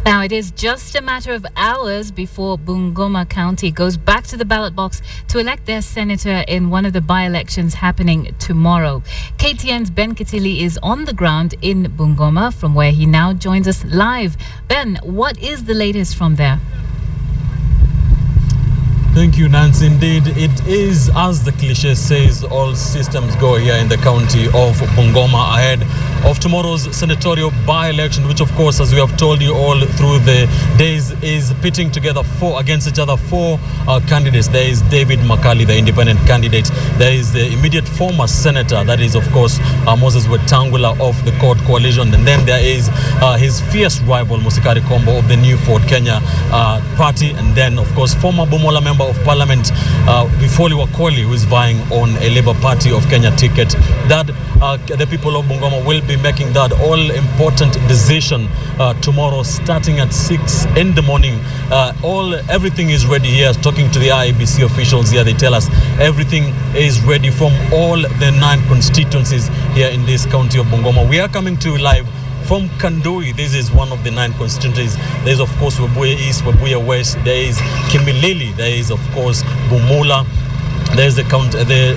Now, it is just a matter of hours before Bungoma County goes back to the ballot box to elect their senator in one of the by-elections happening tomorrow. KTN's Ben Kitili is on the ground in Bungoma, from where he now joins us live. Ben, what is the latest from there? Thank you, Nancy. Indeed, it is, as the cliche says, all systems go here in the county of Bungoma ahead of tomorrow's senatorial by-election, which, of course, as we have told you all through the days, is pitting together four candidates. There is David Makali, the independent candidate. There is the immediate former senator, that is, of course, Moses Wetangula of the Court Coalition. And then there is his fierce rival, Musikari Kombo of the New Ford Kenya party. And then, of course, former Bomola member of Parliament, Bifoli Wakoli, who is vying on a Labour Party of Kenya ticket. That the people of Bungoma will be making that all-important decision tomorrow, starting at 6 in the morning. Everything is ready here. Talking to the IEBC officials here, they tell us everything is ready from all the 9 constituencies here in this county of Bungoma. We are coming to you live from Kandui. This is one of the 9 constituencies. There is, of course, Webuye East, Webuye West. There is Kimilili. There is, of course, Bumula. There is the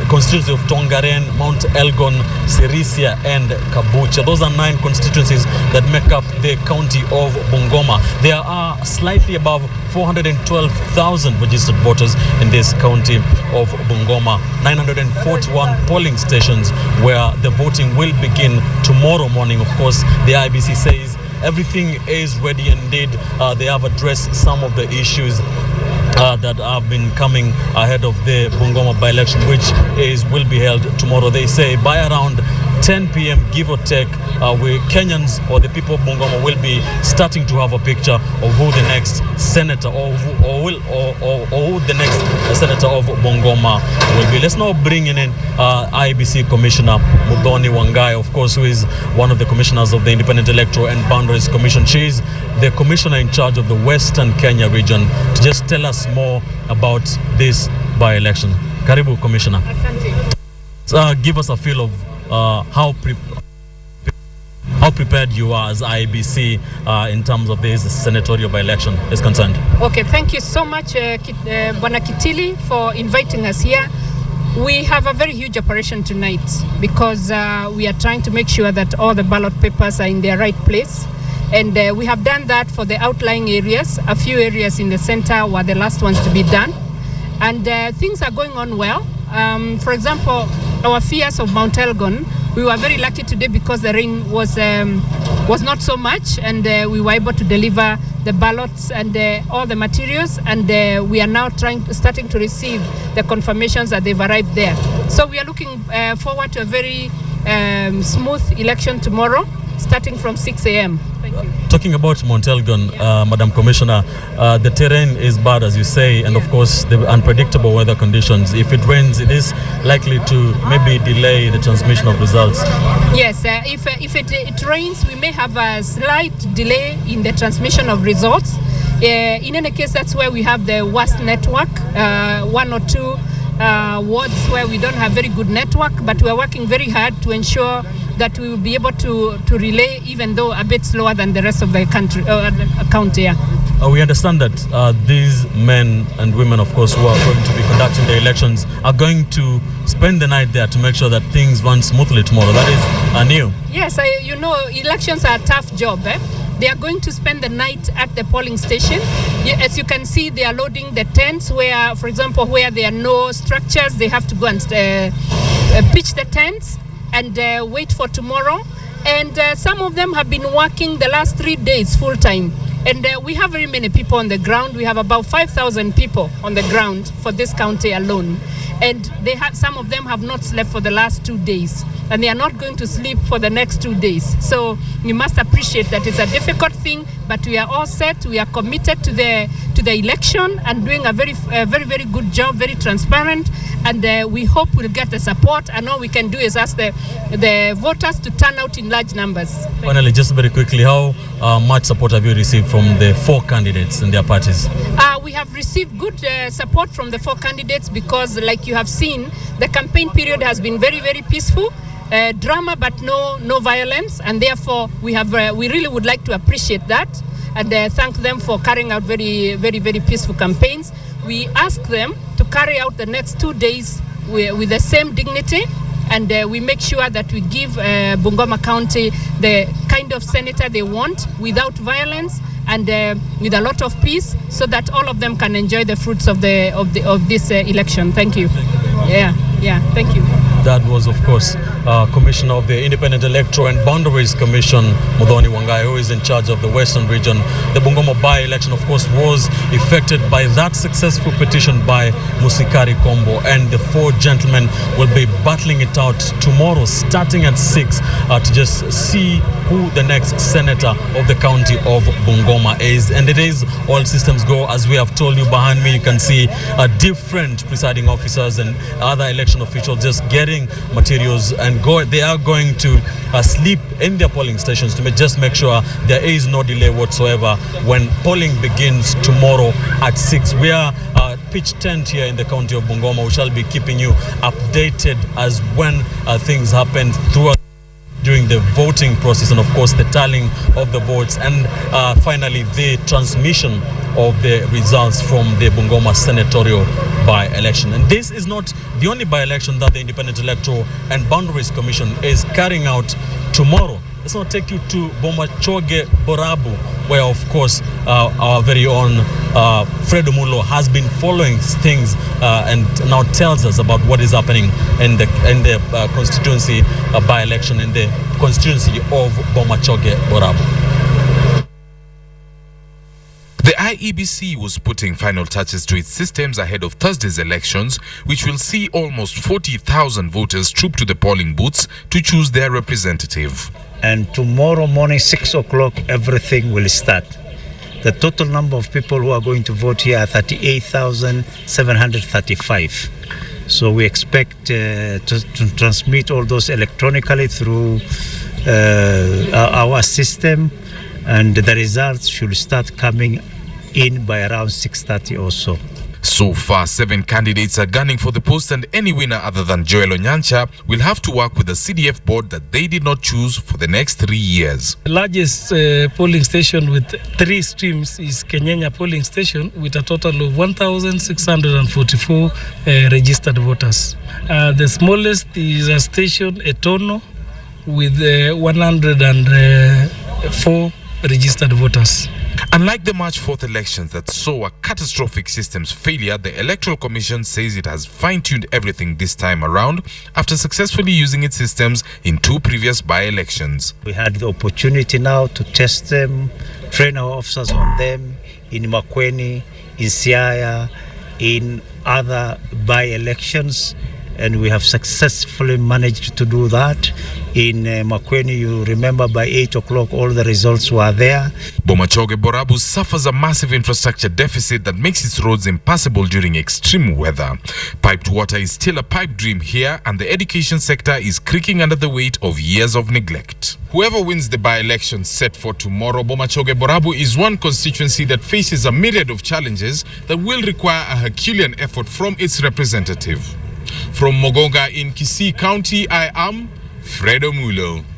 constituency of Tongaren, Mount Elgon, Sirisia, and Kabucha. Those are 9 constituencies that make up the county of Bungoma. There are slightly above 412,000 registered voters in this county of Bungoma. 941 polling stations where the voting will begin tomorrow morning. Of course, the IBC says everything is ready. Indeed, they have addressed some of the issues that have been coming ahead of the Bungoma by-election, which will be held tomorrow. They say by around 10 p.m. give or take, we Kenyans or the people of Bungoma will be starting to have a picture of who the next senator or who the next senator of Bungoma will be. Let's now bring in IEBC Commissioner Muthoni Wangai, of course, who is one of the commissioners of the Independent Electoral and Boundaries Commission. She is the commissioner in charge of the Western Kenya region, to just tell us more about this by-election. Karibu, Commissioner. Give us a feel of how prepared you are as IEBC in terms of this senatorial by-election is concerned. Okay, thank you so much, Bwana Kitili, for inviting us here. We have a very huge operation tonight because we are trying to make sure that all the ballot papers are in their right place. And we have done that for the outlying areas. A few areas in the center were the last ones to be done. And things are going on well. For example, our fears of Mount Elgon, we were very lucky today because the rain was not so much, and we were able to deliver the ballots and all the materials, and we are now starting to receive the confirmations that they've arrived there. So we are looking forward to a very smooth election tomorrow, starting from 6 a.m. Thank you. Talking about Mount Elgon, Madam Commissioner, the terrain is bad, as you say, and of course the unpredictable weather conditions. If it rains, it is likely to maybe delay the transmission of results. Yes, if it rains, we may have a slight delay in the transmission of results. In any case, that's where we have the worst network, 1 or 2 wards where we don't have very good network, but we're working very hard to ensure that we will be able to relay, even though a bit slower than the rest of the country, county. Yeah. We understand that these men and women, of course, who are going to be conducting the elections are going to spend the night there to make sure that things run smoothly tomorrow. That is new. Yes, elections are a tough job. They are going to spend the night at the polling station. As you can see, they are loading the tents where, for example, where there are no structures, they have to go and pitch the tents and wait for tomorrow. And some of them have been working the last 3 days full time. And we have very many people on the ground. We have about 5,000 people on the ground for this county alone. And some of them have not slept for the last 2 days. And they are not going to sleep for the next 2 days. So you must appreciate that it's a difficult thing, but we are all set. We are committed to the election and doing a very, very good job, very transparent. And we hope we'll get the support. And all we can do is ask the voters to turn out in large numbers. Finally, just very quickly, how much support have you received from the 4 candidates and their parties? We have received good support from the 4 candidates because, like you have seen, the campaign period has been very, very peaceful. Drama, but no violence, and therefore we really would like to appreciate that. and thank them for carrying out very, very, very peaceful campaigns. We ask them to carry out the next 2 days with the same dignity, and we make sure that we give Bungoma County the kind of senator they want, without violence and with a lot of peace, so that all of them can enjoy the fruits of this election. Thank you. Yeah, thank you. That was, of course, Commissioner of the Independent Electoral and Boundaries Commission, Muthoni Wangai, who is in charge of the Western region. The Bungoma by-election, of course, was effected by that successful petition by Musikari Kombo, and the 4 gentlemen will be battling it out tomorrow, starting at 6, to just see who the next senator of the county of Bungoma is. And it is all systems go. As we have told you, behind me you can see different presiding officers and other election officials just getting materials and they are going to sleep in their polling stations to just make sure there is no delay whatsoever when polling begins tomorrow at 6. We are pitch tent here in the county of Bungoma. We shall be keeping you updated as when things happen throughout during the voting process, and of course the tallying of the votes, and finally the transmission of the results from the Bungoma senatorial by-election. And this is not the only by-election that the Independent Electoral and Boundaries Commission is carrying out tomorrow. Let's now take you to Bomachoge Borabu, where of course our very own Fred Mulo has been following things and now tells us about what is happening in the constituency by-election in the constituency of Bomachoge Borabu. The IEBC was putting final touches to its systems ahead of Thursday's elections, which will see almost 40,000 voters troop to the polling booths to choose their representative. And tomorrow morning, 6 o'clock, everything will start. The total number of people who are going to vote here are 38,735. So we expect to transmit all those electronically through our system, and the results should start coming in by around 6:30 or so. So far, 7 candidates are gunning for the post, and any winner other than Joel Onyancha will have to work with the CDF board that they did not choose for the next 3 years. The largest polling station with 3 streams is Kenyanya polling station, with a total of 1,644 registered voters. The smallest is a station, Etono, with 104 registered voters. Unlike the March 4th elections that saw a catastrophic systems failure, the Electoral Commission says it has fine-tuned everything this time around after successfully using its systems in 2 previous by-elections. We had the opportunity now to test them, train our officers on them in Makueni, in Siaya, in other by-elections, and we have successfully managed to do that. In Makueni, you remember by 8 o'clock all the results were there. Bomachoge Borabu suffers a massive infrastructure deficit that makes its roads impassable during extreme weather. Piped water is still a pipe dream here, and the education sector is creaking under the weight of years of neglect. Whoever wins the by-election set for tomorrow, Bomachoge Borabu is one constituency that faces a myriad of challenges that will require a Herculean effort from its representative. From Mogonga in Kisii County, I am Fred Mulo.